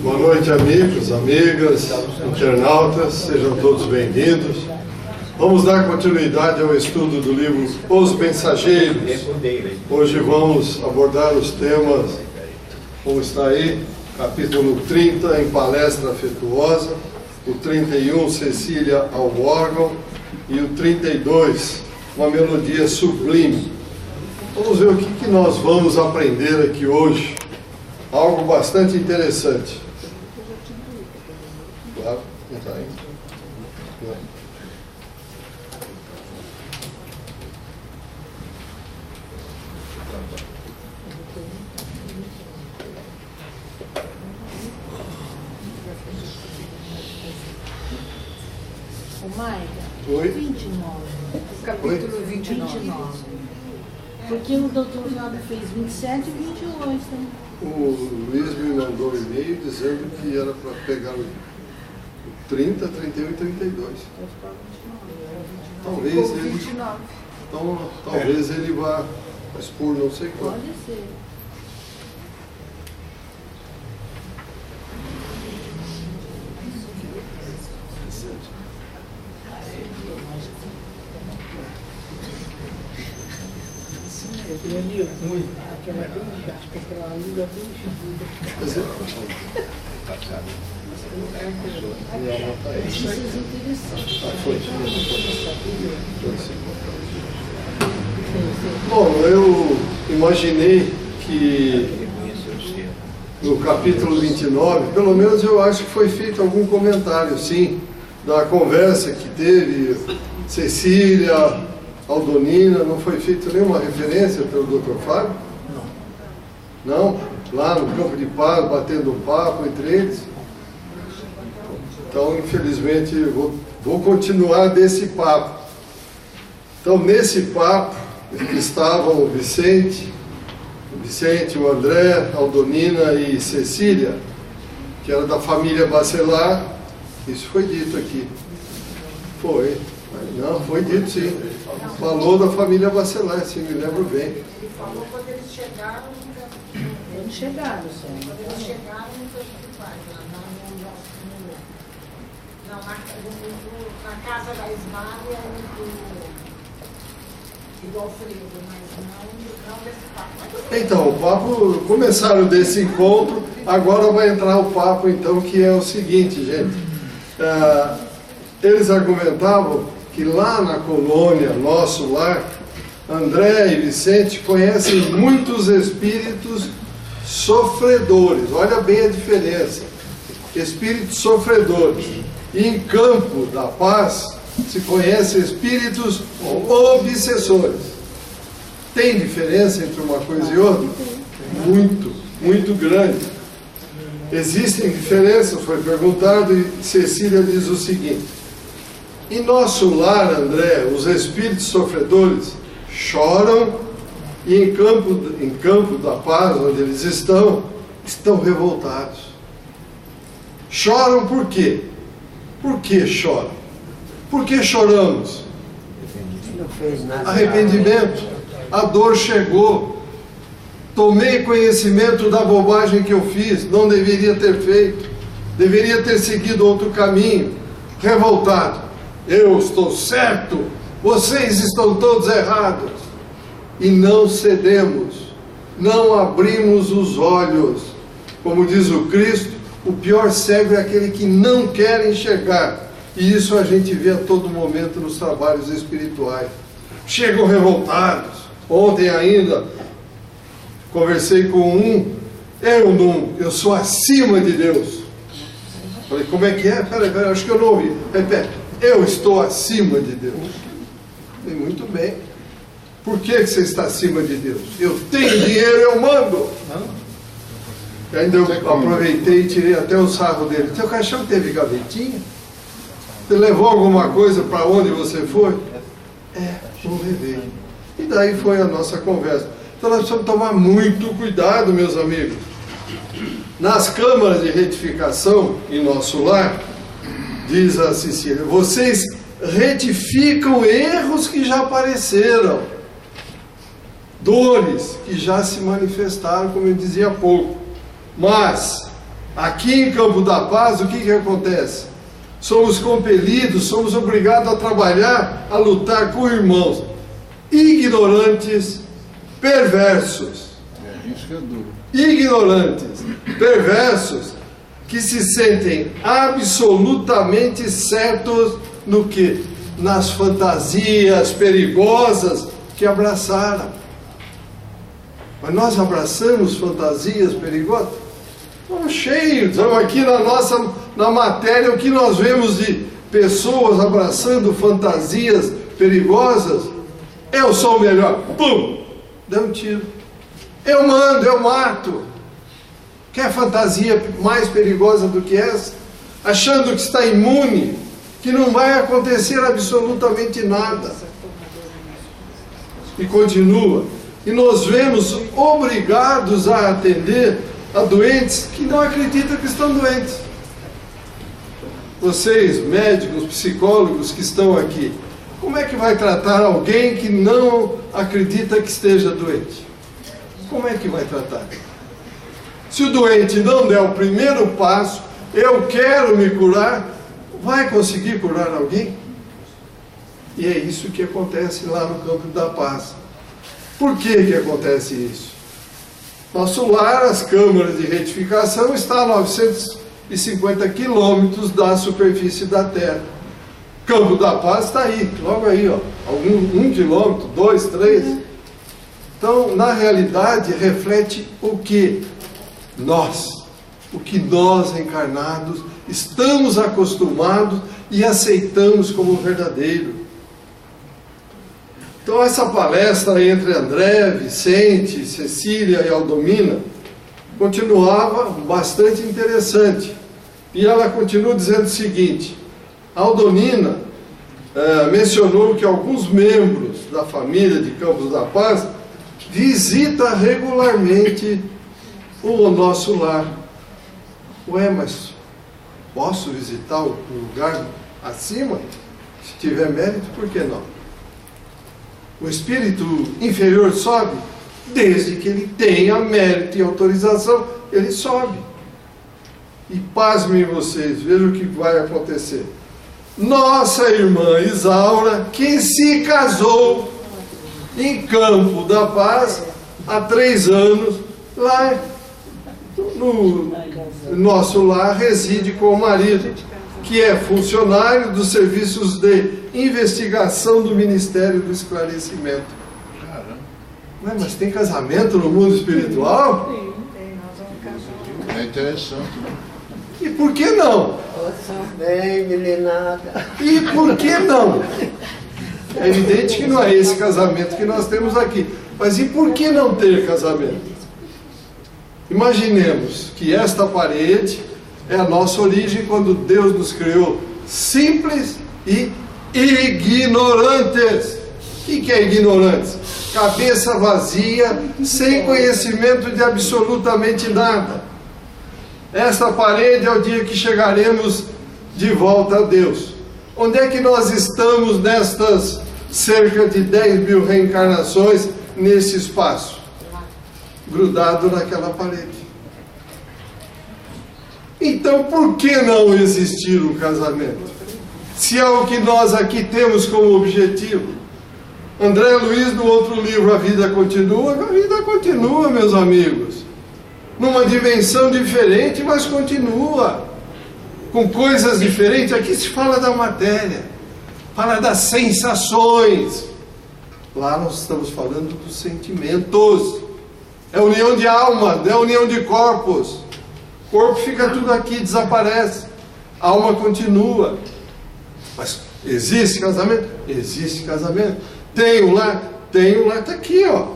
Boa noite, amigos, amigas, internautas, sejam todos bem-vindos. Vamos dar continuidade ao estudo do livro Os Mensageiros. Hoje vamos abordar os temas, como está aí, capítulo 30, em palestra afetuosa, o 31, Cecília ao órgão, e o 32, uma melodia sublime. Vamos ver o que nós vamos aprender aqui hoje. Algo bastante interessante. Claro, não está aí. O Maica, Oi? 29. Capítulo 29. Porque o doutor Fábio fez 27 e 28 também. O Luiz me mandou um e-mail dizendo que era para pegar o 30, 31 e 32. Talvez ele, 29. então, talvez ele vá expor não sei quanto. Pode ser. Aquele ali, aquela acho que aquela língua é bem fedida. Notícias interessantes. Bom, eu imaginei que no capítulo 29, pelo menos eu acho que foi feito algum comentário, sim, da conversa que teve Cecília, Aldonina. Não foi feita nenhuma referência pelo Dr. Fábio? Não? Lá no campo de paz, batendo um papo entre eles? Então, infelizmente, vou continuar desse papo. Então, nesse papo estavam o Vicente, o André, Aldonina e Cecília, que era da família Bacelar. Isso foi dito aqui. Foi. Não, foi dito sim. Falou da família Bacelar, se me lembro bem. Ele falou quando eles chegaram. Eles chegaram, só. Quando eles chegaram no campo de paz, na casa da Ismália e do Alfredo, mas não desse papo. Então, o papo, começaram desse encontro, agora vai entrar o papo, então, que é o seguinte, gente. Eles argumentavam que lá na colônia, nosso lar, André e Vicente conhecem muitos espíritos sofredores. Olha bem a diferença. Espíritos sofredores. E em Campo da Paz se conhece espíritos obsessores. Tem diferença entre uma coisa e outra? Muito, muito grande. Existem diferenças, foi perguntado, e Cecília diz o seguinte: em nosso lar, André, os espíritos sofredores choram, e em campo da paz, onde eles estão revoltados. Choram por quê? Por que choram? Por que choramos? Arrependimento. A dor chegou. Tomei conhecimento da bobagem que eu fiz, não deveria ter feito. Deveria ter seguido outro caminho. Revoltado. Eu estou certo, vocês estão todos errados. E não cedemos, não abrimos os olhos. Como diz o Cristo, o pior cego é aquele que não quer enxergar. E isso a gente vê a todo momento nos trabalhos espirituais. Chegam revoltados. Ontem ainda conversei com um, eu sou acima de Deus. Falei, como é que é? Peraí, acho que eu não ouvi. Repete. Eu estou acima de Deus. E muito bem. Por que você está acima de Deus? Eu tenho dinheiro, eu mando. E ainda eu aproveitei e tirei até o sarro dele. Seu caixão teve gavetinha? Você levou alguma coisa para onde você foi? Não levei. E daí foi a nossa conversa. Então nós precisamos tomar muito cuidado, meus amigos. Nas câmaras de retificação em nosso lar, diz a Cecília, vocês retificam erros que já apareceram. dores que já se manifestaram, como eu dizia há pouco. Mas, aqui em Campo da Paz, o que acontece? Somos compelidos, somos obrigados a trabalhar, a lutar com irmãos ignorantes, perversos. Isso que é duro. Ignorantes, perversos, que se sentem absolutamente certos no que? Nas fantasias perigosas que abraçaram. Mas nós abraçamos fantasias perigosas? Estamos cheios, estamos aqui na matéria, o que nós vemos de pessoas abraçando fantasias perigosas. Eu sou o melhor, pum, dá um tiro. Eu mando, eu mato. Quer fantasia mais perigosa do que essa? Achando que está imune, que não vai acontecer absolutamente nada. E continua. E nos vemos obrigados a atender a doentes que não acreditam que estão doentes. Vocês, médicos, psicólogos que estão aqui, como é que vai tratar alguém que não acredita que esteja doente? Como é que vai tratar? Se o doente não der o primeiro passo, eu quero me curar, vai conseguir curar alguém? E é isso que acontece lá no Campo da Paz. Por que acontece isso? Nosso lar, as câmaras de retificação, está a 950 quilômetros da superfície da Terra. Campo da Paz está aí, logo aí, ó, um quilômetro, 2, 3. Então, na realidade, reflete o que nós encarnados estamos acostumados e aceitamos como verdadeiro. Então, essa palestra entre André, Vicente, Cecília e Aldomina continuava bastante interessante. E ela continua dizendo o seguinte: a Aldomina mencionou que alguns membros da família de Campos da Paz visita regularmente o nosso lar. Ué, mas posso visitar o lugar acima? Se tiver mérito, por que não? O espírito inferior sobe, desde que ele tenha mérito e autorização, ele sobe. E pasmem vocês, vejam o que vai acontecer. Nossa irmã Isaura, que se casou em Campo da Paz há 3 anos, lá no nosso lar reside com o marido, que é funcionário dos serviços de investigação do Ministério do Esclarecimento. Caramba. Ué, mas tem casamento no mundo espiritual? Tem, nós vamos casar. É interessante, né? E por que não? Bem, meninada. E por que não? É evidente que não é esse casamento que nós temos aqui. Mas e por que não ter casamento? Imaginemos que esta parede é a nossa origem quando Deus nos criou simples e ignorantes. O que é ignorantes? Cabeça vazia, sem conhecimento de absolutamente nada. Esta parede é o dia que chegaremos de volta a Deus. Onde é que nós estamos nestas cerca de 10.000 reencarnações nesse espaço? Grudado naquela parede. Então, por que não existir um casamento? Se é o que nós aqui temos como objetivo. André Luiz, no outro livro, A Vida continua, meus amigos. Numa dimensão diferente, mas continua. Com coisas diferentes. Aqui se fala da matéria, fala das sensações. Lá nós estamos falando dos sentimentos. É união de alma, não é união de corpos. O corpo fica tudo aqui, desaparece. A alma continua. Mas existe casamento? Existe casamento. Tem um lar? Está aqui, ó.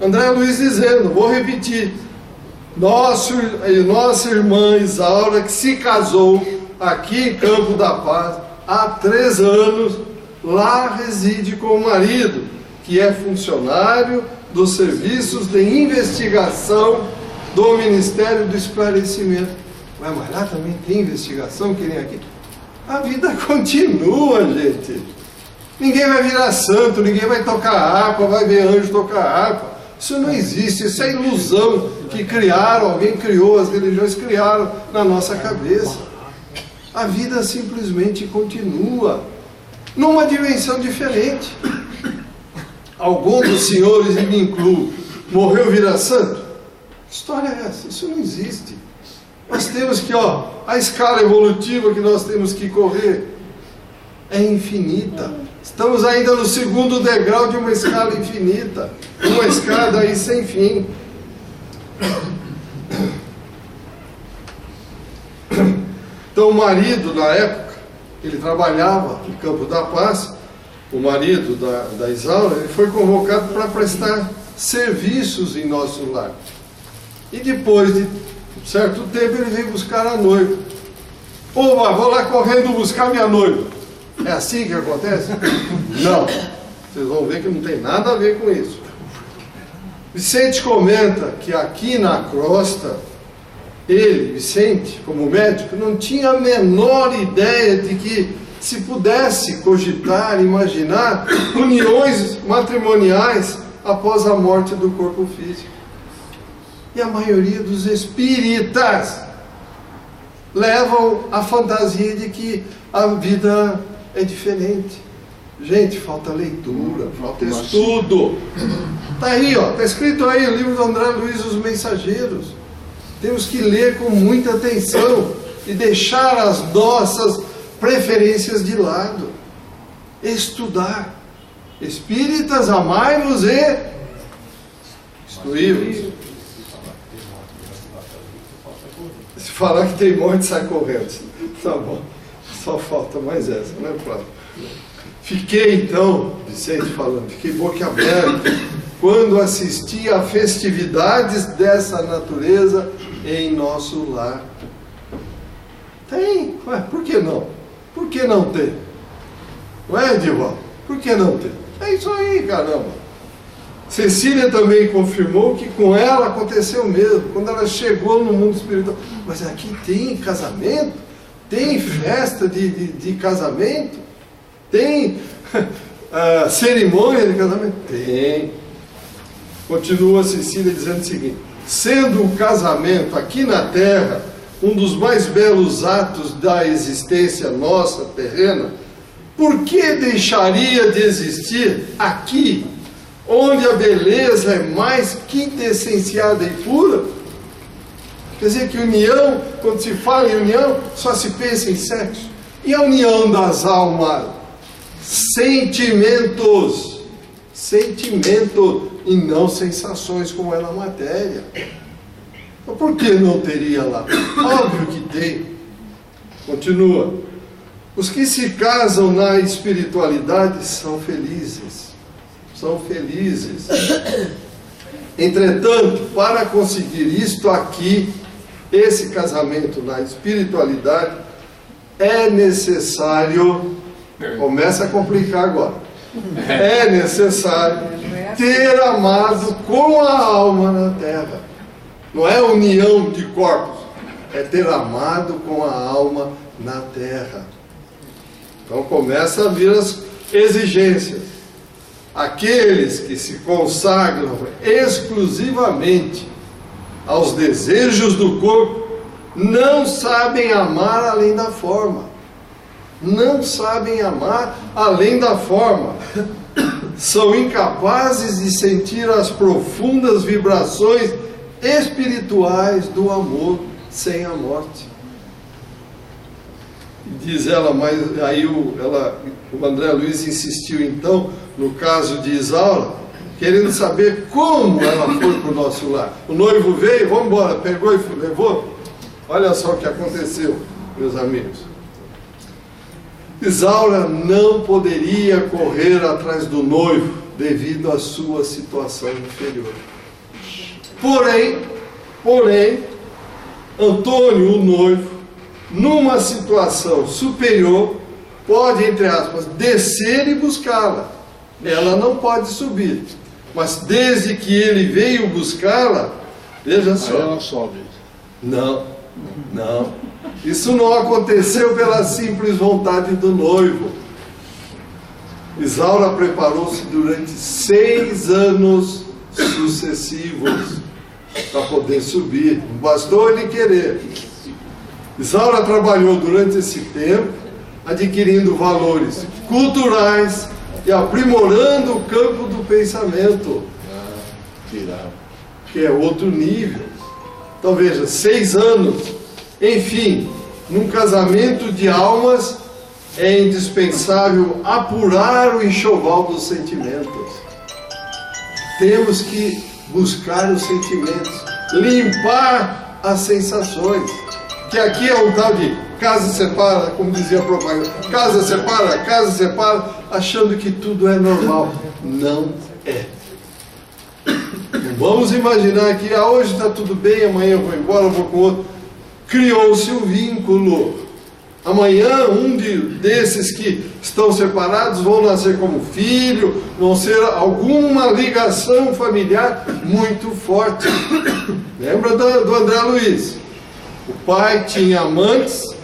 André Luiz dizendo, vou repetir. Nossa irmã Isaura, que se casou aqui em Campo da Paz há 3 anos, lá reside com o marido, que é funcionário dos serviços de investigação do Ministério do Esclarecimento. Mas lá também tem investigação, que nem aqui. A vida continua, gente. Ninguém vai virar santo, ninguém vai tocar harpa, vai ver anjo tocar harpa. Isso não existe, isso é ilusão que criaram, alguém criou, as religiões criaram na nossa cabeça. A vida simplesmente continua numa dimensão diferente. Algum dos senhores, e me incluo, morreu vira santo? Que história é essa? Isso não existe. Nós temos que, a escala evolutiva que nós temos que correr é infinita. Estamos ainda no segundo degrau de uma escala infinita, uma escada aí sem fim. Então o marido, na época, ele trabalhava no Campo da Paz, o marido da Isaura, ele foi convocado para prestar serviços em nosso lar. E depois de um certo tempo ele veio buscar a noiva. Oba, vou lá correndo buscar minha noiva. É assim que acontece? Não. Vocês vão ver que não tem nada a ver com isso. Vicente comenta que aqui na crosta, ele, Vicente, como médico, não tinha a menor ideia de que se pudesse cogitar, imaginar uniões matrimoniais após a morte do corpo físico. E a maioria dos espíritas levam a fantasia de que a vida é diferente. Gente, falta leitura, falta estudo. Está aí, está escrito aí o livro do André Luiz, Os Mensageiros. Temos que ler com muita atenção e deixar as nossas preferências de lado. Estudar. Espíritas, amai-vos e instruí-vos. Se falar que tem morte, sai correndo. Tá bom. Só falta mais essa, né, Flávio? Fiquei então, Vicente falando, fiquei boquiaberto quando assisti a festividades dessa natureza em nosso lar. Tem, ué, por que não? Por que não tem? Não é, Edivaldo? Por que não tem? É isso aí, caramba. Cecília também confirmou que com ela aconteceu mesmo, quando ela chegou no mundo espiritual. Mas aqui tem casamento? Tem festa de casamento? Tem cerimônia de casamento? Tem. Continua Cecília dizendo o seguinte: sendo o casamento aqui na Terra um dos mais belos atos da existência nossa terrena, por que deixaria de existir aqui, onde a beleza é mais quintessenciada e pura? Quer dizer que união, quando se fala em união, só se pensa em sexo. E a união das almas? Sentimentos. Sentimento e não sensações como é na matéria. Então, por que não teria lá? Óbvio que tem. Continua. Os que se casam na espiritualidade são felizes. São felizes. Entretanto, para conseguir isto aqui, esse casamento na espiritualidade, é necessário, começa a complicar agora, é necessário ter amado com a alma na terra. Não é união de corpos, é ter amado com a alma na terra. Então começa a vir as exigências. Aqueles que se consagram exclusivamente aos desejos do corpo não sabem amar além da forma. Não sabem amar além da forma. São incapazes de sentir as profundas vibrações espirituais do amor sem a morte. Diz ela, mas aí o André Luiz insistiu então, no caso de Isaura, querendo saber como ela foi para o nosso lar. O noivo veio, vamos embora, pegou e levou. Olha só o que aconteceu, meus amigos. Isaura não poderia correr atrás do noivo devido à sua situação inferior. Porém, Antônio, o noivo, numa situação superior, pode, entre aspas, descer e buscá-la. Ela não pode subir. Mas desde que ele veio buscá-la, veja só. Aí ela sobe. Não. Isso não aconteceu pela simples vontade do noivo. Isaura preparou-se durante 6 anos sucessivos para poder subir. Não bastou ele querer. Isaura trabalhou durante esse tempo, adquirindo valores culturais e aprimorando o campo do pensamento, que é outro nível. Então veja, 6 anos, enfim, num casamento de almas é indispensável apurar o enxoval dos sentimentos. Temos que buscar os sentimentos, limpar as sensações. Que aqui é um tal de casa separa, como dizia a propaganda, casa separa, achando que tudo é normal. Não é. Não vamos imaginar que hoje está tudo bem, amanhã eu vou embora, eu vou com outro. Criou-se um vínculo. Amanhã desses que estão separados vão nascer como filho, vão ser alguma ligação familiar muito forte. Lembra do André Luiz? O pai tinha amantes,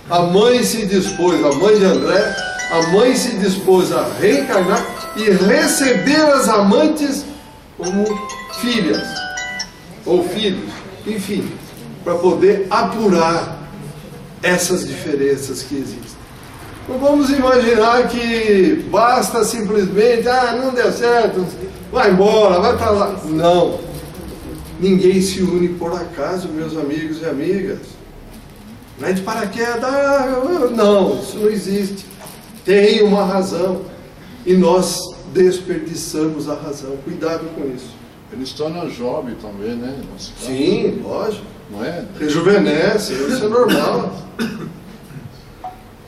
a mãe se dispôs, a mãe de André, a mãe se dispôs a reencarnar e receber as amantes como filhas ou filhos, enfim, para poder apurar essas diferenças que existem. Não vamos imaginar que basta simplesmente, não deu certo, vai embora, vai para lá. Não. Ninguém se une por acaso, meus amigos e amigas. Não é de paraquedas, não, isso não existe. Tem uma razão. E nós desperdiçamos a razão. Cuidado com isso. Eles tornam jovem também, né? Sim, lógico. Não é? Rejuvenesce, isso é normal.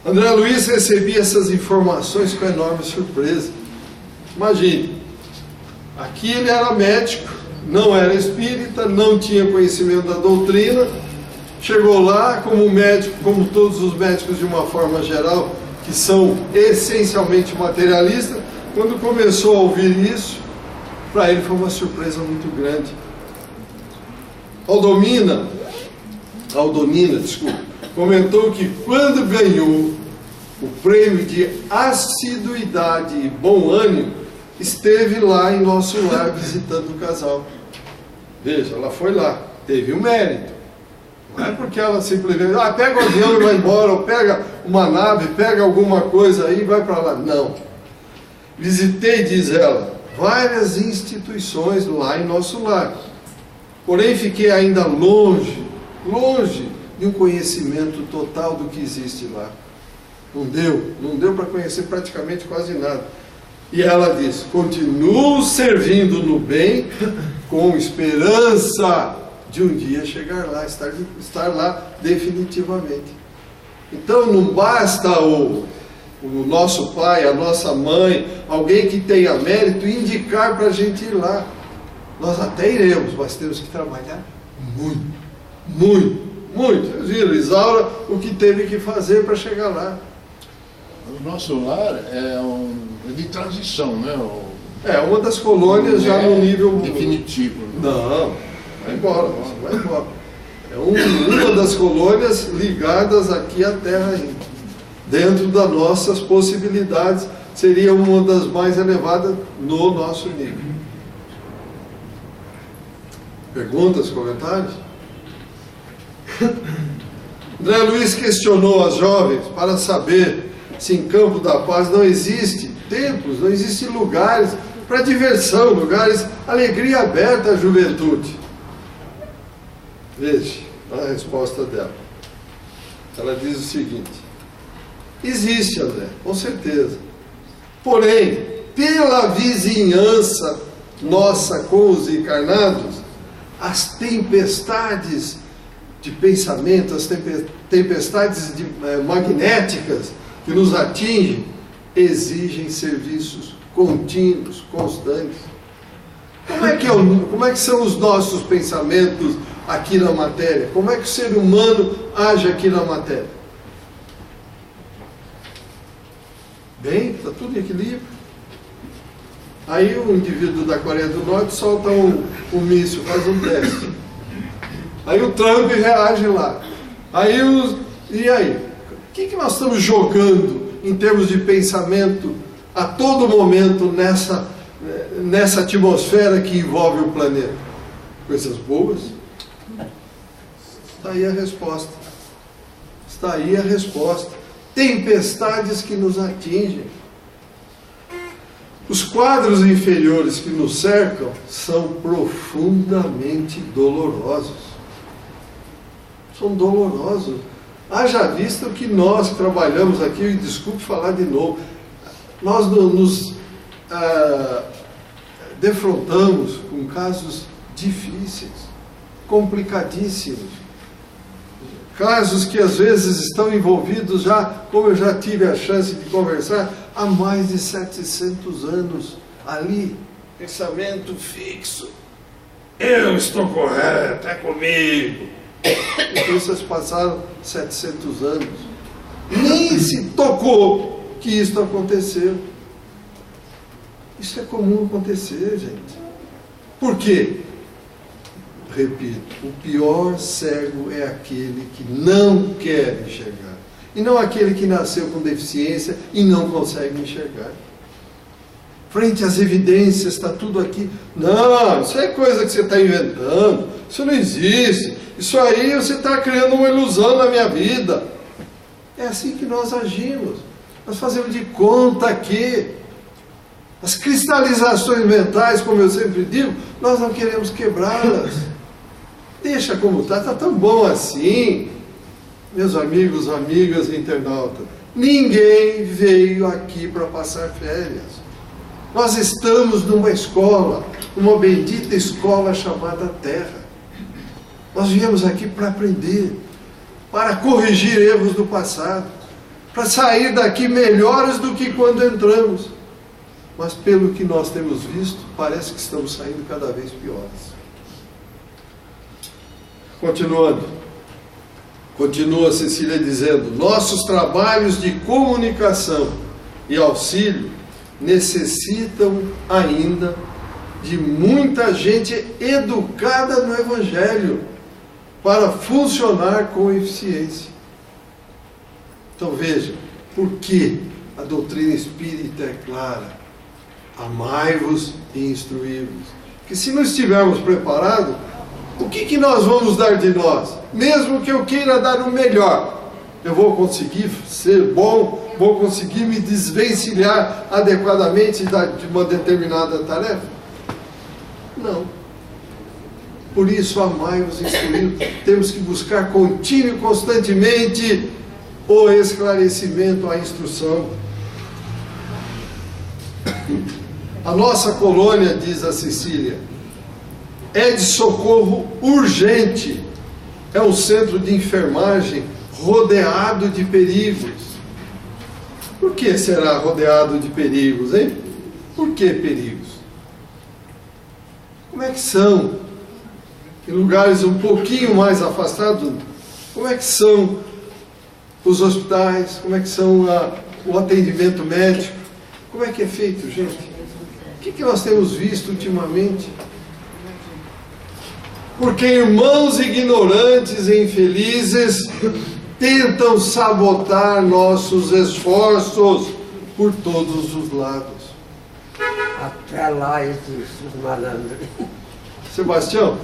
André Luiz recebia essas informações com enorme surpresa. Imagine, aqui ele era médico, não era espírita, não tinha conhecimento da doutrina, chegou lá como médico, como todos os médicos de uma forma geral, que são essencialmente materialistas. Quando começou a ouvir isso, para ele foi uma surpresa muito grande. Aldonina, comentou que quando ganhou o prêmio de assiduidade e bom ânimo, esteve lá em nosso lar visitando o casal. Veja, ela foi lá, teve um mérito. Não é porque ela simplesmente, pega o avião e vai embora, ou pega uma nave, pega alguma coisa aí e vai para lá. Não. Visitei, diz ela, várias instituições lá em nosso lar. Porém, fiquei ainda longe de um conhecimento total do que existe lá. Não deu para conhecer praticamente quase nada. E ela diz, continuo servindo no bem, com esperança de um dia chegar lá, estar lá definitivamente. Então não basta o nosso pai, a nossa mãe, alguém que tenha mérito, indicar para a gente ir lá. Nós até iremos, mas temos que trabalhar muito. Vocês viram, Isaura, o que teve que fazer para chegar lá. O nosso lar é de transição, né? É uma das colônias já no nível definitivo. Não, vai embora, você vai embora. É uma das colônias ligadas aqui à Terra ainda. Dentro das nossas possibilidades, seria uma das mais elevadas no nosso nível. Perguntas, comentários? André Luiz questionou as jovens para saber se em Campo da Paz não existe templos, não existem lugares para diversão, lugares, alegria aberta à juventude. Veja a resposta dela. Ela diz o seguinte: existe, André, com certeza. Porém, pela vizinhança nossa com os encarnados, as tempestades de pensamento, as tempestades magnéticas que nos atingem, exigem serviços contínuos, constantes. Como é que são os nossos pensamentos aqui na matéria? Como é que o ser humano age aqui na matéria? Bem, está tudo em equilíbrio. Aí o indivíduo da Coreia do Norte solta um míssil, faz um teste. Aí o Trump reage lá. E aí? O que nós estamos jogando em termos de pensamento a todo momento nessa atmosfera que envolve o planeta? Coisas boas? Está aí a resposta. Está aí a resposta. Tempestades que nos atingem. Os quadros inferiores que nos cercam são profundamente dolorosos. São dolorosos. Haja vista o que nós trabalhamos aqui, e desculpe falar de novo, nós nos defrontamos com casos difíceis, complicadíssimos. Casos que às vezes estão envolvidos já, como eu já tive a chance de conversar, há mais de 700 anos ali. Pensamento fixo. Eu estou correto, é comigo. Então vocês passaram 700 anos. Nem se tocou que isso aconteceu. Isso é comum acontecer, gente. Por quê? Repito, o pior cego é aquele que não quer enxergar. E não aquele que nasceu com deficiência e não consegue enxergar. Frente às evidências, está tudo aqui. Não, isso é coisa que você está inventando. Isso não existe. Isso aí você está criando uma ilusão na minha vida. É assim que nós agimos. Nós fazemos de conta que as cristalizações mentais, como eu sempre digo, nós não queremos quebrá-las. Deixa como está tão bom assim. Meus amigos, amigas internautas, ninguém veio aqui para passar férias. Nós estamos numa escola, uma bendita escola chamada Terra. Nós viemos aqui para aprender, para corrigir erros do passado, para sair daqui melhores do que quando entramos. Mas pelo que nós temos visto, parece que estamos saindo cada vez piores. Continuando, continua Cecília dizendo: nossos trabalhos de comunicação e auxílio necessitam ainda de muita gente educada no Evangelho para funcionar com eficiência. Então veja, por que a doutrina espírita é clara? Amai-vos e instruí-vos. Porque se não estivermos preparados, o que nós vamos dar de nós? Mesmo que eu queira dar o melhor, eu vou conseguir ser bom, vou conseguir me desvencilhar adequadamente de uma determinada tarefa? Não. Por isso, amai-vos e instruí-vos. Temos que buscar contínuo e constantemente o esclarecimento, a instrução. A nossa colônia, diz a Cecília, é de socorro urgente. É um centro de enfermagem rodeado de perigos. Por que será rodeado de perigos, hein? Por que perigos? Como é que são? Em lugares um pouquinho mais afastados, como é que são os hospitais? Como é que são o atendimento médico? Como é que é feito, gente? O que nós temos visto ultimamente? Porque irmãos ignorantes e infelizes tentam sabotar nossos esforços por todos os lados. Até lá esses malandros. Sebastião,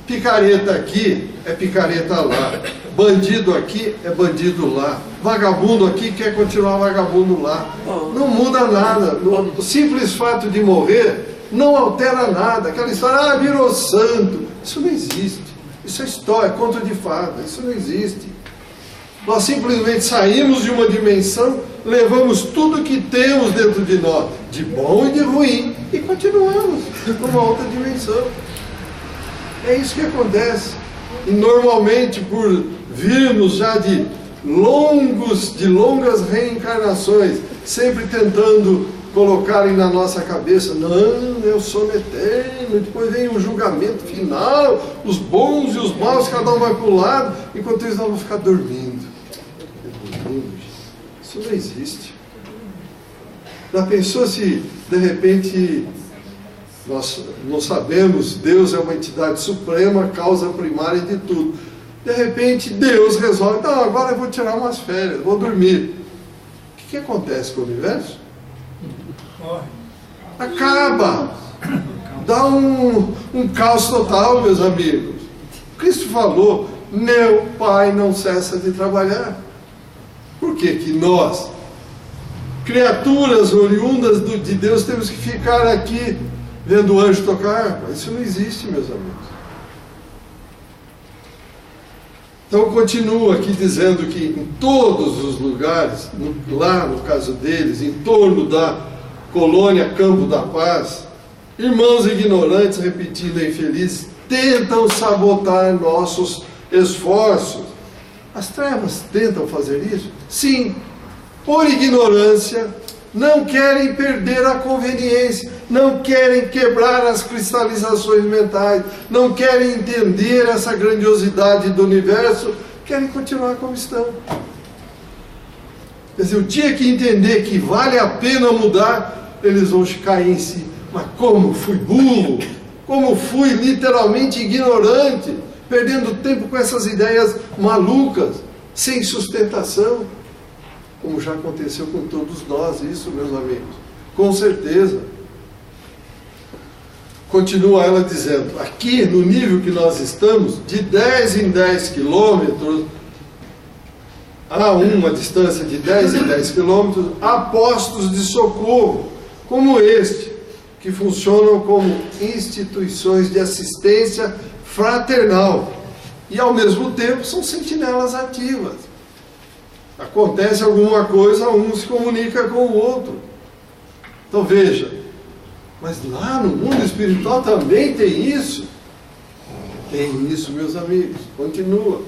picareta aqui é picareta lá. Bandido aqui é bandido lá. Vagabundo aqui quer continuar vagabundo lá. Não muda nada. O simples fato de morrer não altera nada. Aquela história, virou santo. Isso não existe. Isso é história, é conto de fada. Isso não existe. Nós simplesmente saímos de uma dimensão, levamos tudo que temos dentro de nós, de bom e de ruim, e continuamos numa outra dimensão. É isso que acontece. E normalmente, por virmos já de longas reencarnações, sempre tentando colocarem na nossa cabeça, não, eu sou eterno, depois vem o julgamento final, os bons e os maus, cada um vai para o lado, enquanto eles não vão ficar dormindo. Isso não existe. Já pensou se, de repente, nós não sabemos, Deus é uma entidade suprema, causa primária de tudo. De repente, Deus resolve, não, agora eu vou tirar umas férias, vou dormir. O que acontece com o universo? acaba. Dá um caos total, meus amigos. Cristo falou, meu Pai não cessa de trabalhar. Por que que nós, criaturas oriundas de Deus, temos que ficar aqui vendo o anjo tocar harpa? Isso não existe, meus amigos. Então continua aqui dizendo que em todos os lugares, lá no caso deles, em torno da colônia Campo da Paz, irmãos ignorantes, repetindo e infelizes, tentam sabotar nossos esforços. As trevas tentam fazer isso? Sim, por ignorância, não querem perder a conveniência, não querem quebrar as cristalizações mentais, não querem entender essa grandiosidade do universo, querem continuar como estão. Quer dizer, o dia que entender que vale a pena mudar, eles vão cair em si. Mas como fui burro, como fui literalmente ignorante, perdendo tempo com essas ideias malucas, sem sustentação. Como já aconteceu com todos nós, isso, meus amigos, com certeza. Continua ela dizendo, aqui no nível que nós estamos, de 10 em 10 quilômetros, há uma distância de 10 em 10 quilômetros, há postos de socorro, como este, que funcionam como instituições de assistência fraternal, e ao mesmo tempo são sentinelas ativas. Acontece alguma coisa, um se comunica com o outro. Então veja, mas lá no mundo espiritual também tem isso? Tem isso, meus amigos. Continua.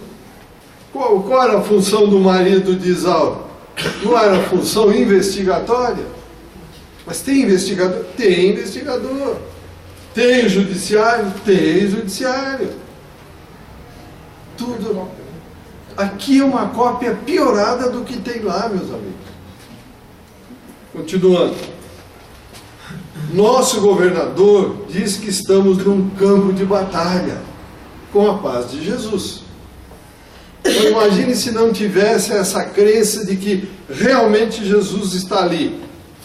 Qual era a função do marido de Isaura? Não era a função investigatória? Mas tem investigador? Tem investigador. Tem judiciário? Tem judiciário. Tudo. Aqui é uma cópia piorada do que tem lá, meus amigos. Continuando. Nosso governador diz que estamos num campo de batalha com a paz de Jesus. Então imagine se não tivesse essa crença de que realmente Jesus está ali.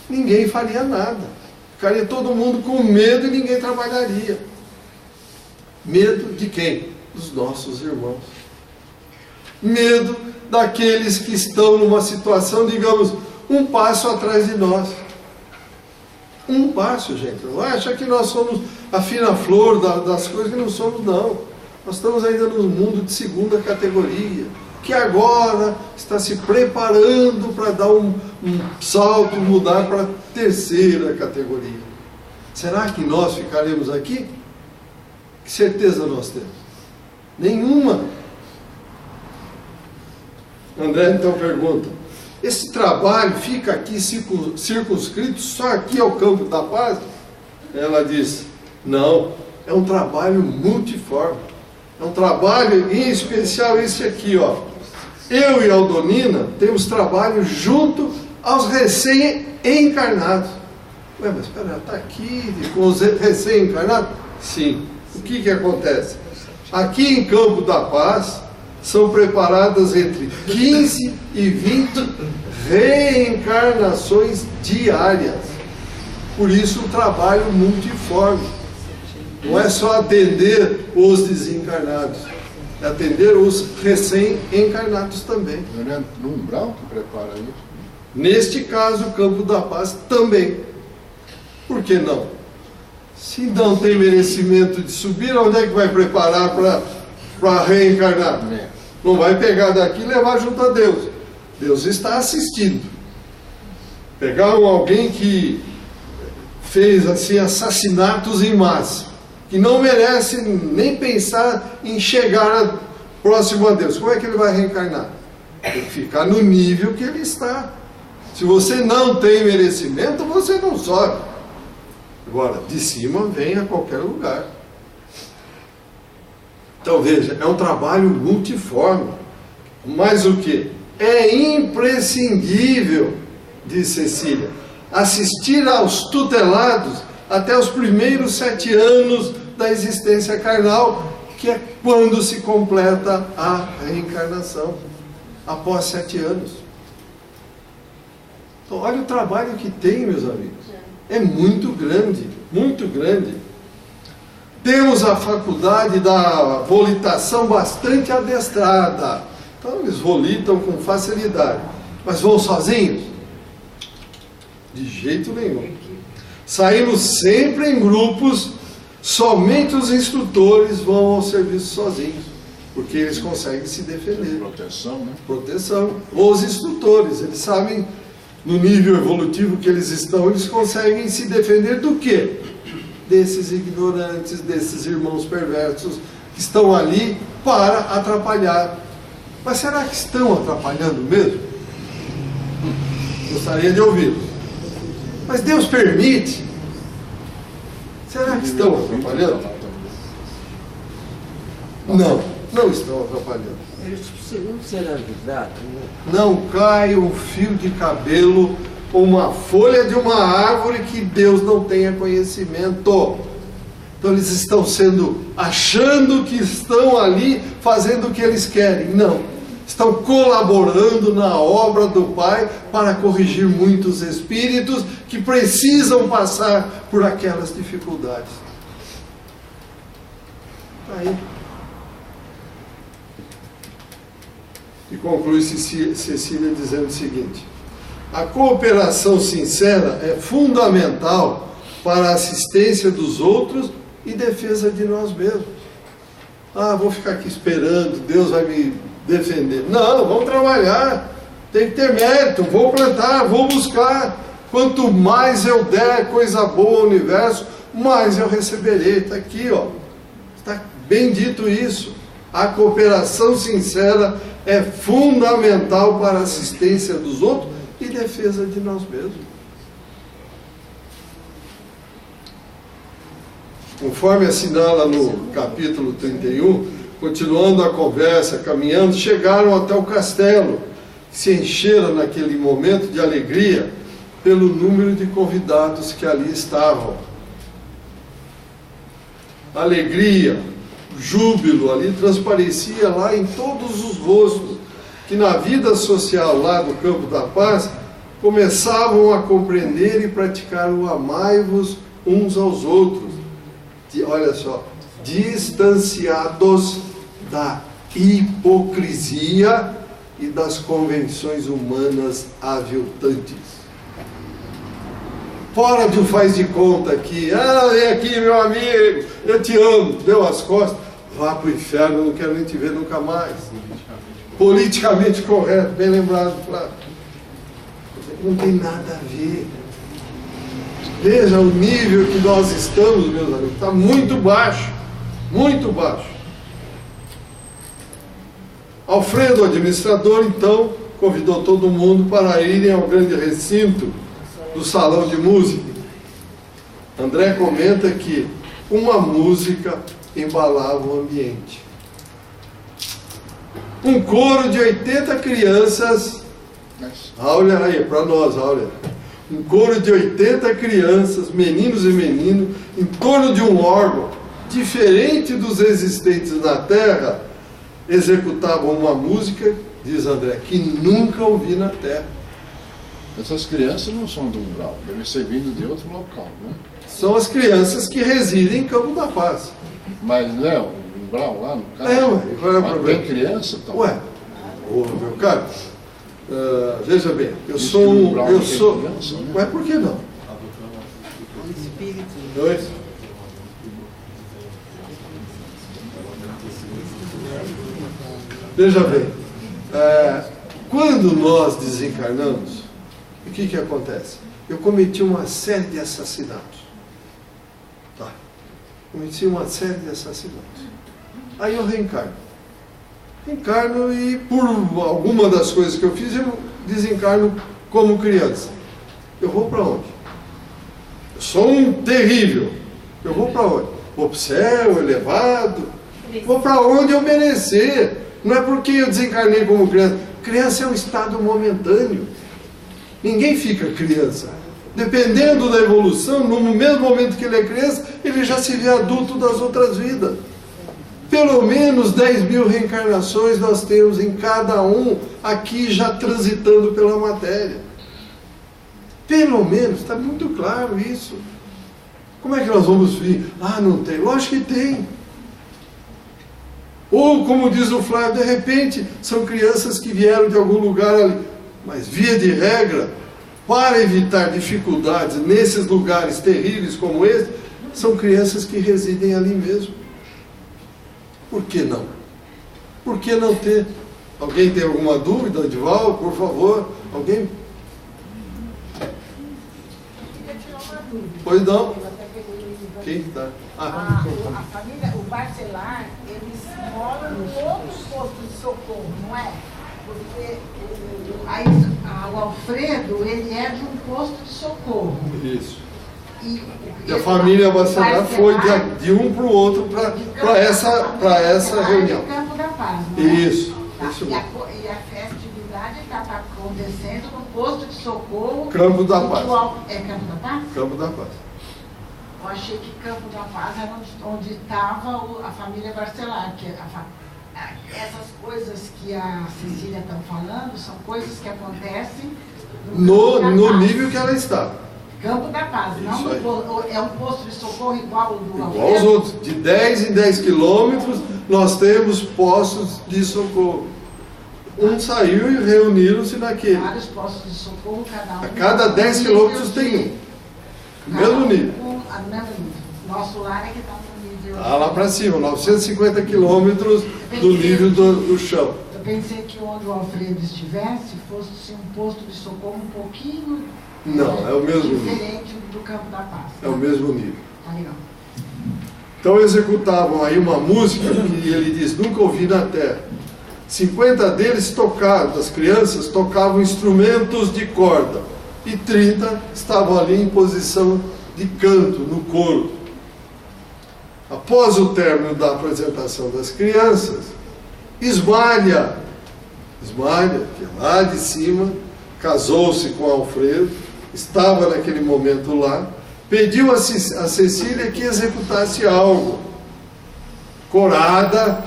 Ninguém faria nada. Ficaria todo mundo com medo e ninguém trabalharia. Medo de quem? Dos nossos irmãos. Medo daqueles que estão numa situação, digamos, um passo atrás de nós. Um passo, gente. Não acha que nós somos a fina flor das coisas, que não somos, não. Nós estamos ainda no mundo de segunda categoria, que agora está se preparando para dar um salto, mudar para a terceira categoria. Será que nós ficaremos aqui? Que certeza nós temos? Nenhuma. André então pergunta, esse trabalho fica aqui circunscrito só aqui ao Campo da Paz? Ela diz, não, é um trabalho multiforme, é um trabalho em especial esse aqui, ó. Eu e a Aldonina temos trabalho junto aos recém-encarnados. Ué, mas espera, está aqui com os recém-encarnados? Sim. O que acontece? Aqui em Campo da Paz, são preparadas entre 15 e 20 reencarnações diárias. Por isso o trabalho multiforme. Não é só atender os desencarnados, é atender os recém-encarnados também. Não é no umbral que prepara isso? Neste caso, o Campo da Paz também. Por que não? Se não tem merecimento de subir, onde é que vai preparar para reencarnar? Não vai pegar daqui e levar junto a Deus. Deus está assistindo. Pegar alguém que fez assim assassinatos em massa, que não merece nem pensar em chegar próximo a Deus, como é que ele vai reencarnar? Tem que ficar no nível que ele está. Se você não tem merecimento, você não sobe. Agora, de cima vem a qualquer lugar. Então veja, é um trabalho multiforme. Mas o que? É imprescindível, diz Cecília, assistir aos tutelados até os primeiros 7 anos da existência carnal, que é quando se completa a reencarnação, após 7 anos. Então olha o trabalho que tem, meus amigos. é muito grande, muito grande. Temos a faculdade da volitação bastante adestrada. Então eles volitam com facilidade. Mas vão sozinhos? De jeito nenhum. Saímos sempre em grupos, somente os instrutores vão ao serviço sozinhos, porque eles conseguem se defender. Proteção, né? Proteção. Os instrutores, eles sabem, no nível evolutivo que eles estão, eles conseguem se defender do quê? Desses ignorantes, desses irmãos perversos que estão ali para atrapalhar. Mas será que estão atrapalhando mesmo? Gostaria de ouvir. Mas Deus permite? Será que estão atrapalhando? Não, não estão atrapalhando. Eles precisam ser avisados, né? Não cai um fio de cabelo ou uma folha de uma árvore que Deus não tenha conhecimento. Então eles estão achando que estão ali fazendo o que eles querem. Não. Estão colaborando na obra do Pai para corrigir muitos espíritos que precisam passar por aquelas dificuldades. Aí. E conclui Cecília dizendo o seguinte: a cooperação sincera é fundamental para a assistência dos outros e defesa de nós mesmos. Ah, vou ficar aqui esperando, Deus vai me defender. Não, vamos trabalhar, tem que ter mérito, vou plantar, vou buscar. Quanto mais eu der coisa boa ao universo, mais eu receberei. Está aqui, ó. Está bem dito isso. A cooperação sincera é fundamental para a assistência dos outros e defesa de nós mesmos. Conforme assinala no capítulo 31, continuando a conversa, caminhando, chegaram até o castelo, que se encheram naquele momento de alegria pelo número de convidados que ali estavam. Alegria, júbilo ali transparecia lá em todos os rostos, que na vida social lá do Campo da Paz começavam a compreender e praticar o amai-vos uns aos outros. Olha só, distanciados da hipocrisia e das convenções humanas aviltantes. Fora de um faz de conta aqui, vem aqui meu amigo, eu te amo, deu as costas, vá para o inferno, eu não quero nem te ver nunca mais. Politicamente correto, bem lembrado, Flávio. Não tem nada a ver. Veja o nível que nós estamos, meus amigos, está muito baixo, muito baixo. Alfredo, o administrador, então, convidou todo mundo para irem ao grande recinto do salão de música. André comenta que uma música embalava o ambiente. Um coro de 80 crianças, Áurea aí, para nós, Áurea. Um coro de 80 crianças, meninos e meninas, em torno de um órgão, diferente dos existentes na Terra, executavam uma música, diz André, que nunca ouvi na Terra. Essas crianças não são do umbral, devem ser vindo de outro local, né? São as crianças que residem em Campo da Paz. Mas, Léo, o umbral lá no caso... Ué, qual é o mas problema? tem criança? Então... Ué, meu caro, veja bem, eu Diz sou que no um... umbral Eu não tem sou... criança, né? Ué, por que não? Dois. Veja bem, quando nós desencarnamos, o que acontece? Eu cometi uma série de assassinatos. Tá. Cometi uma série de assassinatos. Aí eu reencarno. Reencarno e por alguma das coisas que eu fiz, eu desencarno como criança. Eu vou para onde? Eu sou um terrível. Eu vou para onde? Vou para o céu, elevado. Vou para onde eu merecer. Não é porque eu desencarnei como criança. Criança é um estado momentâneo. Ninguém fica criança. Dependendo da evolução, no mesmo momento que ele é criança, ele já se vê adulto das outras vidas. Pelo menos 10.000 reencarnações nós temos em cada um, aqui já transitando pela matéria. Pelo menos, está muito claro isso. Como é que nós vamos vir? Ah, não tem. Lógico que tem. Ou, como diz o Flávio, de repente, são crianças que vieram de algum lugar ali. Mas, via de regra, para evitar dificuldades nesses lugares terríveis como esse, são crianças que residem ali mesmo. Por que não? Por que não ter? Alguém tem alguma dúvida, Edivaldo, por favor? Alguém? Queria tirar uma dúvida. Pois não. Eu até peguei o livro aqui. Quem está? A família, o Barcelar, eles moram no outro posto de socorro, não é? Porque o Alfredo, ele é de um posto de socorro. Isso. E E a família Bacelar foi de um para o outro para essa reunião. Em Campo da Paz, não é? Isso. Tá. Isso E mesmo. a festividade está acontecendo no posto de socorro. Campo da Paz. É Campo da Paz? Campo da Paz. Eu achei que Campo da Paz era onde estava a família Barcelar. Essas coisas que a Cecília está falando são coisas que acontecem No nível que ela está. Campo da Paz, não Isso no aí. posto, é um posto de socorro igual ao do Igual aos Alfredo? outros. De 10 em 10 quilômetros, nós temos postos de socorro. Um saiu e reuniram-se naquele. Vários postos de socorro, cada um. A cada 10 quilômetros tem um. No mesmo nível. No mesmo nível. Nosso lar é que está no nível. Lá para cima, 950 quilômetros do nível do chão. Eu pensei que onde o Alfredo estivesse fosse um posto de socorro um pouquinho. Não, é o mesmo nível. Diferente do Campo da Paz. É o mesmo nível. Tá legal. Então executavam aí uma música que ele diz, nunca ouvi na terra. 50 deles tocavam, das crianças, tocavam instrumentos de corda. E 30 estavam ali em posição de canto, no coro. Após o término da apresentação das crianças, Ismália, que é lá de cima, casou-se com Alfredo, estava naquele momento lá, pediu a Cecília que executasse algo. Corada,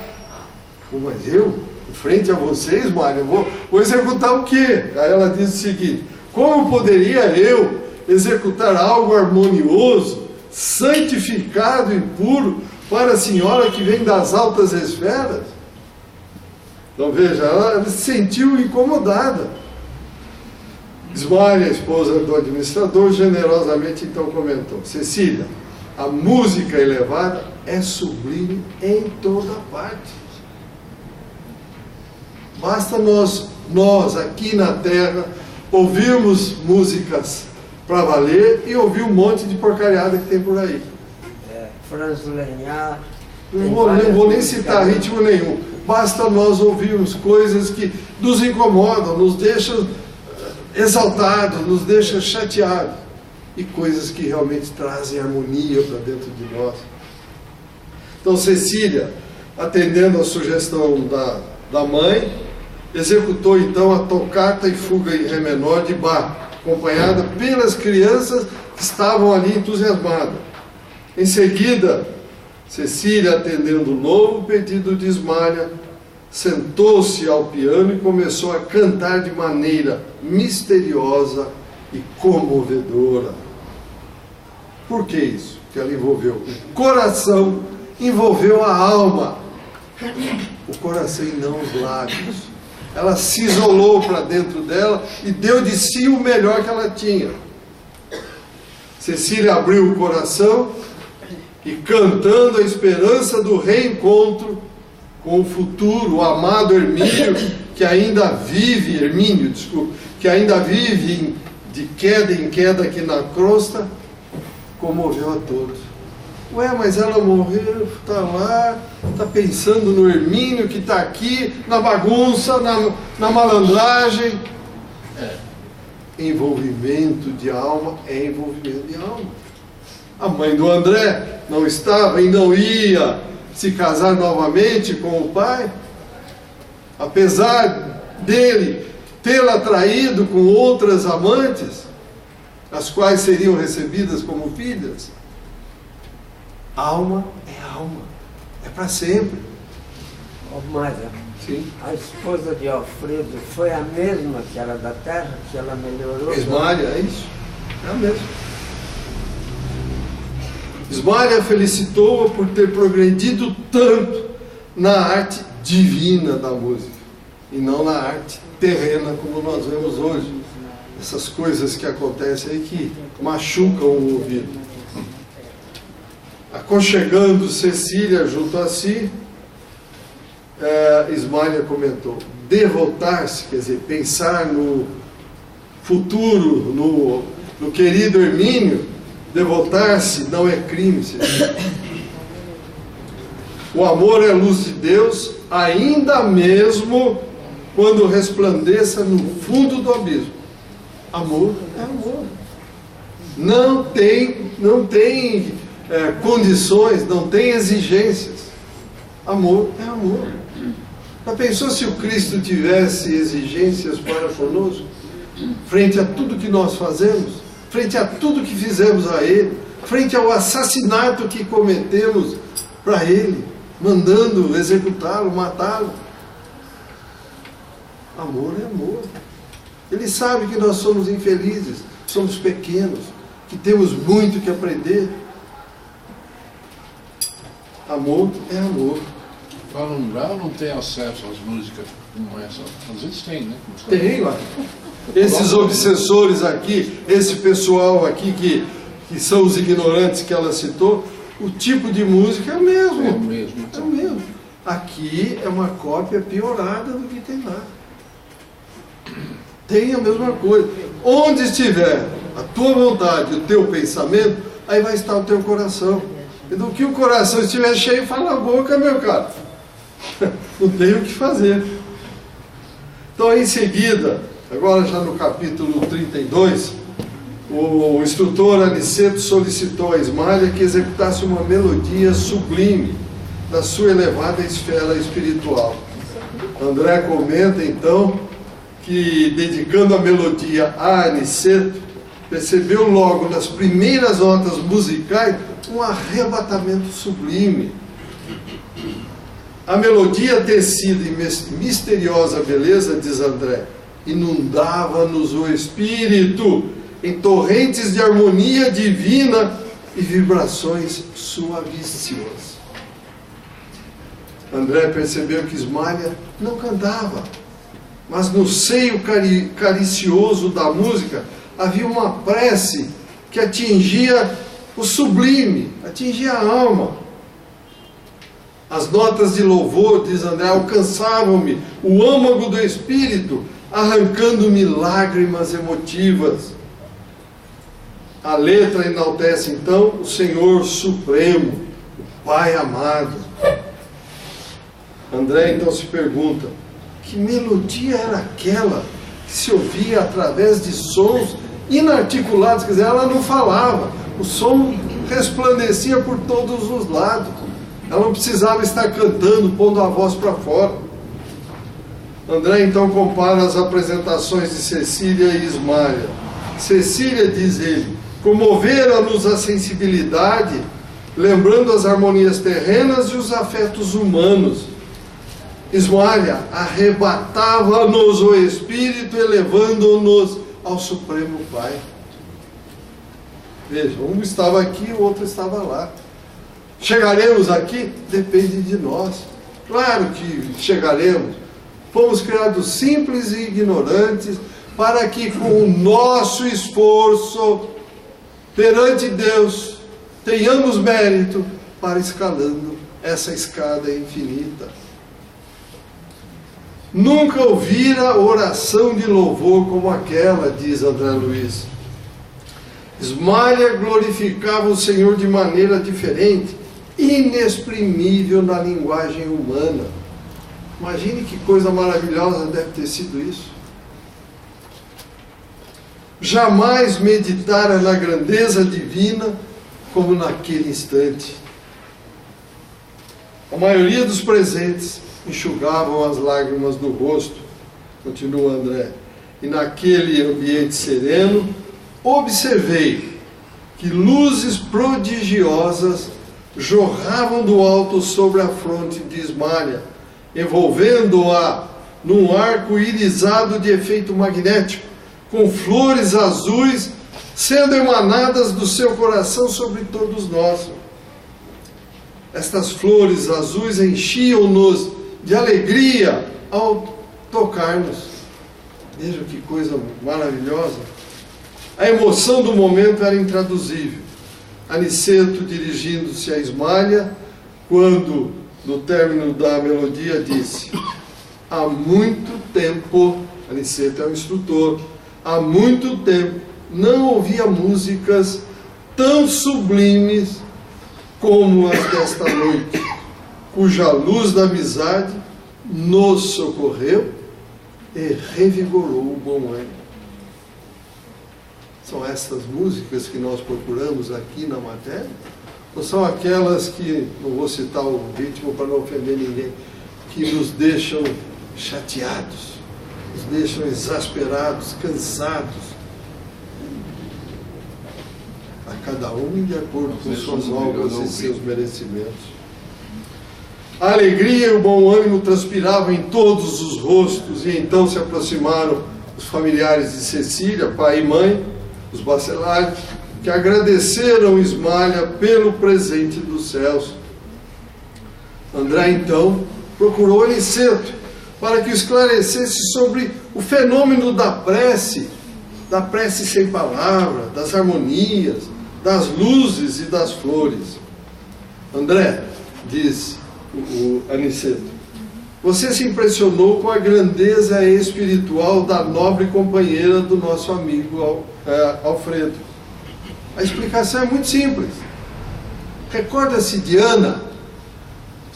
mas eu, em frente a vocês, Mário, vou executar o quê? Aí ela diz o seguinte, como poderia eu executar algo harmonioso, santificado e puro para a senhora que vem das altas esferas? Então veja, ela se sentiu incomodada. Ismália, a esposa do administrador, generosamente então comentou, Cecília, a música elevada é sublime em toda parte. Basta nós aqui na terra ouvirmos músicas para valer e ouvir um monte de porcariada que tem por aí. Franz Lenhar. Não vou nem citar ritmo nenhum. Basta nós ouvirmos coisas que nos incomodam, nos deixam exaltados, nos deixam chateados. E coisas que realmente trazem harmonia para dentro de nós. Então Cecília, atendendo a sugestão da mãe, executou então a tocata e fuga em ré menor de Bach, acompanhada pelas crianças que estavam ali entusiasmadas. Em seguida, Cecília, atendendo o novo pedido de Ismália, sentou-se ao piano e começou a cantar de maneira misteriosa e comovedora. Por que isso? Que ela envolveu o coração, envolveu a alma. O coração e não os lábios. Ela se isolou para dentro dela e deu de si o melhor que ela tinha. Cecília abriu o coração e, cantando a esperança do reencontro com o futuro, o amado Hermínio, que ainda vive, que ainda vive de queda em queda aqui na crosta, comoveu a todos. Ué, mas ela morreu, está lá, está pensando no Hermínio que está aqui, na bagunça, na malandragem. Envolvimento de alma é envolvimento de alma. A mãe do André não estava e não ia se casar novamente com o pai, apesar dele tê-la traído com outras amantes, as quais seriam recebidas como filhas. Alma é alma, é para sempre. Mária, Sim. a esposa de Alfredo foi a mesma que era da terra, que ela melhorou? Ismália, é isso? É a mesma. Ismália felicitou-a por ter progredido tanto na arte divina da música e não na arte terrena como nós vemos hoje. Essas coisas que acontecem aí que machucam o ouvido. Aconchegando Cecília junto a si, Ismália comentou: devotar-se, quer dizer, pensar no futuro, no querido Hermínio, devotar-se não é crime. O amor é luz de Deus, ainda mesmo quando resplandeça no fundo do abismo. Amor é amor. Não tem condições, não tem exigências. Amor é amor. Já pensou se o Cristo tivesse exigências para conosco? Frente a tudo que nós fazemos, frente a tudo que fizemos a Ele, frente ao assassinato que cometemos para Ele, mandando executá-lo, matá-lo. Amor é amor. Ele sabe que nós somos infelizes, somos pequenos, que temos muito que aprender. Amor é amor. Falun Brau não tem acesso às músicas como essa. Às vezes tem, né? Tem, lá. Esses obsessores aqui, esse pessoal aqui que são os ignorantes que ela citou, o tipo de música é o mesmo. É o mesmo. Então. É o mesmo. Aqui é uma cópia piorada do que tem lá. Tem a mesma coisa. Onde estiver a tua vontade, o teu pensamento, aí vai estar o teu coração. E do que o coração estiver cheio, fala a boca, meu caro. Não tem o que fazer. Então, em seguida, agora já no capítulo 32, o instrutor Aniceto solicitou a Ismália que executasse uma melodia sublime da sua elevada esfera espiritual. André comenta então que, dedicando a melodia a Aniceto, percebeu logo nas primeiras notas musicais um arrebatamento sublime. A melodia tecida em misteriosa beleza, diz André, inundava-nos o espírito em torrentes de harmonia divina e vibrações suavíssimas. André percebeu que Ismália não cantava, mas no seio caricioso da música havia uma prece que atingia o sublime, atingia a alma. As notas de louvor, diz André, alcançavam-me o âmago do espírito, arrancando-me lágrimas emotivas. A letra enaltece então o Senhor Supremo, o Pai amado. André então se pergunta: que melodia era aquela que se ouvia através de sons inarticulados? Quer dizer, ela não falava, o som resplandecia por todos os lados. Ela não precisava estar cantando, pondo a voz para fora. André então compara as apresentações de Cecília e Ismália. Cecília, diz ele, comovera-nos a sensibilidade, lembrando as harmonias terrenas e os afetos humanos. Ismália arrebatava-nos o espírito, elevando-nos ao Supremo Pai. Veja, um estava aqui, o outro estava lá. Chegaremos aqui? Depende de nós. Claro que chegaremos. Fomos criados simples e ignorantes para que, com o nosso esforço perante Deus, tenhamos mérito para escalando essa escada infinita. Nunca ouvira oração de louvor como aquela, diz André Luiz. Ismália glorificava o Senhor de maneira diferente, inexprimível na linguagem humana. Imagine que coisa maravilhosa deve ter sido isso. Jamais meditara na grandeza divina como naquele instante. A maioria dos presentes enxugavam as lágrimas do rosto, continua André, e naquele ambiente sereno observei que luzes prodigiosas jorravam do alto sobre a fronte de Ismália, envolvendo-a num arco irisado de efeito magnético, com flores azuis sendo emanadas do seu coração sobre todos nós. Estas flores azuis enchiam-nos de alegria ao tocar-nos. Veja que coisa maravilhosa. A emoção do momento era intraduzível. Aniceto, dirigindo-se a Ismália, quando, no término da melodia, disse: há muito tempo, Aniceto é o instrutor, há muito tempo não ouvia músicas tão sublimes como as desta noite, cuja luz da amizade nos socorreu e revigorou o bom ânimo. São estas músicas que nós procuramos aqui na matéria? Ou são aquelas que, não vou citar o ritmo para não ofender ninguém, que nos deixam chateados, nos deixam exasperados, cansados? A cada um de acordo com suas obras e seus merecimentos. A alegria e o bom ânimo transpiravam em todos os rostos, e então se aproximaram os familiares de Cecília, pai e mãe, os Bacelares, que agradeceram Ismália pelo presente dos céus. André, então, procurou Aniceto para que o esclarecesse sobre o fenômeno da prece sem palavra, das harmonias, das luzes e das flores. André, diz o Aniceto, você se impressionou com a grandeza espiritual da nobre companheira do nosso amigo Alfredo. A explicação é muito simples. Recorda-se de Ana,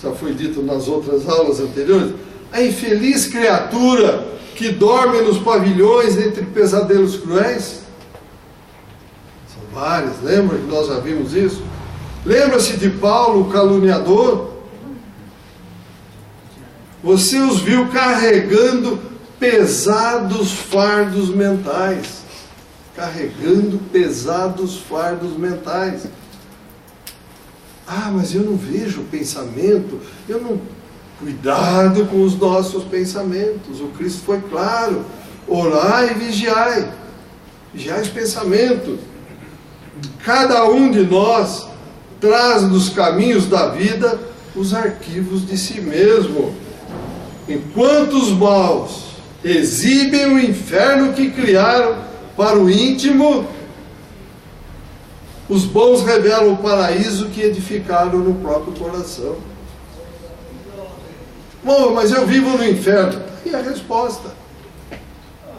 já foi dito nas outras aulas anteriores, a infeliz criatura que dorme nos pavilhões entre pesadelos cruéis? São vários, lembra que nós já vimos isso? Lembra-se de Paulo, o caluniador? Você os viu carregando pesados fardos mentais. Carregando pesados fardos mentais. Ah, mas eu não vejo pensamento, eu não... Cuidado com os nossos pensamentos. O Cristo foi claro: orai e vigiai. Vigiai os pensamentos. Cada um de nós traz nos caminhos da vida os arquivos de si mesmo. Enquanto os maus exibem o inferno que criaram para o íntimo, os bons revelam o paraíso que edificaram no próprio coração. Bom, mas eu vivo no inferno. E a resposta: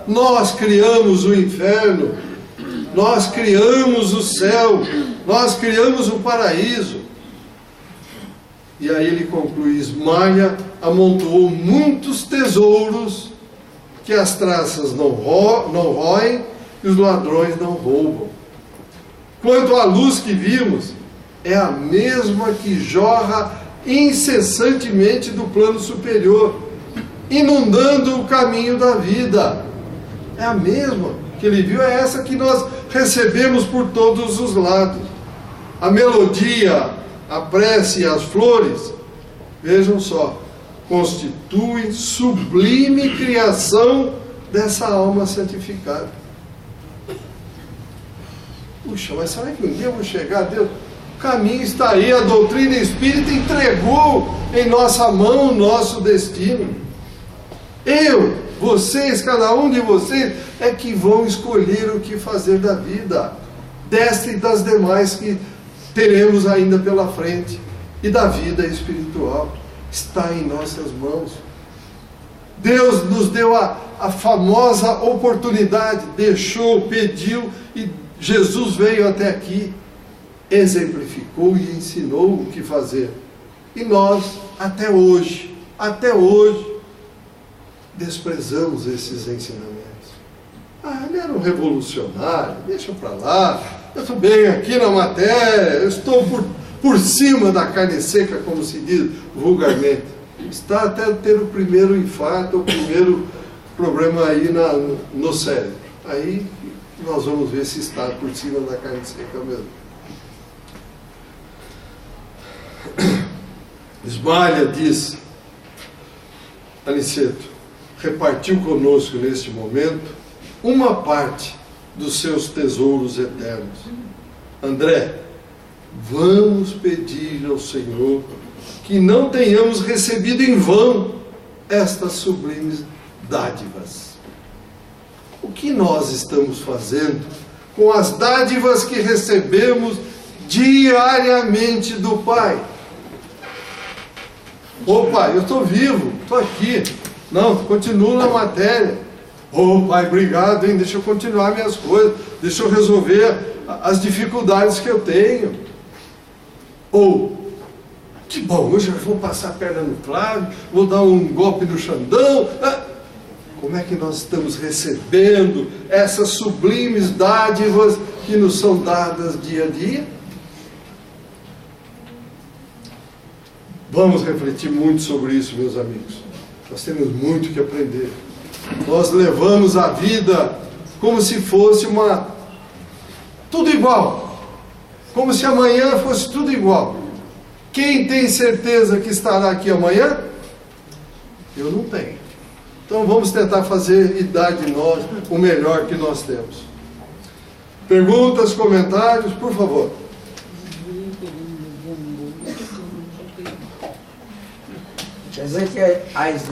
nós criamos o inferno, nós criamos o céu, nós criamos o paraíso. E aí ele conclui: Ismália amontoou muitos tesouros que as traças não roem e os ladrões não roubam. Quanto à luz que vimos, é a mesma que jorra incessantemente do plano superior, inundando o caminho da vida. É a mesma que ele viu, é essa que nós recebemos por todos os lados. A melodia, a prece e as flores, vejam só, constituem sublime criação dessa alma santificada. Puxa, mas será que um dia eu vou chegar a Deus? O caminho está aí, a doutrina espírita entregou em nossa mão o nosso destino. Eu, vocês, cada um de vocês é que vão escolher o que fazer da vida, desta e das demais que teremos ainda pela frente, e da vida espiritual. Está em nossas mãos. Deus nos deu a famosa oportunidade, deixou, pediu, e Jesus veio até aqui, exemplificou e ensinou o que fazer. E nós, até hoje, desprezamos esses ensinamentos. Ah, ele era um revolucionário, deixa para lá, eu estou bem aqui na matéria, eu estou por cima da carne seca, como se diz vulgarmente. Está até ter o primeiro infarto, o primeiro problema aí no cérebro. Aí nós vamos ver se está por cima da carne seca mesmo. Ismália diz: Aniceto repartiu conosco neste momento uma parte dos seus tesouros eternos. André, vamos pedir ao Senhor que não tenhamos recebido em vão estas sublimes dádivas. O que nós estamos fazendo com as dádivas que recebemos diariamente do Pai? Ô Pai, eu estou vivo, estou aqui. Não, continuo na matéria. Ô Pai, obrigado, hein? Deixa eu continuar minhas coisas, deixa eu resolver as dificuldades que eu tenho. Ou, que bom, hoje eu vou passar a perna no Flávio, vou dar um golpe no Xandão. Como é que nós estamos recebendo essas sublimes dádivas que nos são dadas dia a dia? Vamos refletir muito sobre isso, meus amigos. Nós temos muito que aprender. Nós levamos a vida como se fosse tudo igual. Como se amanhã fosse tudo igual. Quem tem certeza que estará aqui amanhã? Eu não tenho. Então vamos tentar fazer e dar de nós o melhor que nós temos. Perguntas, comentários, por favor. Quer dizer que as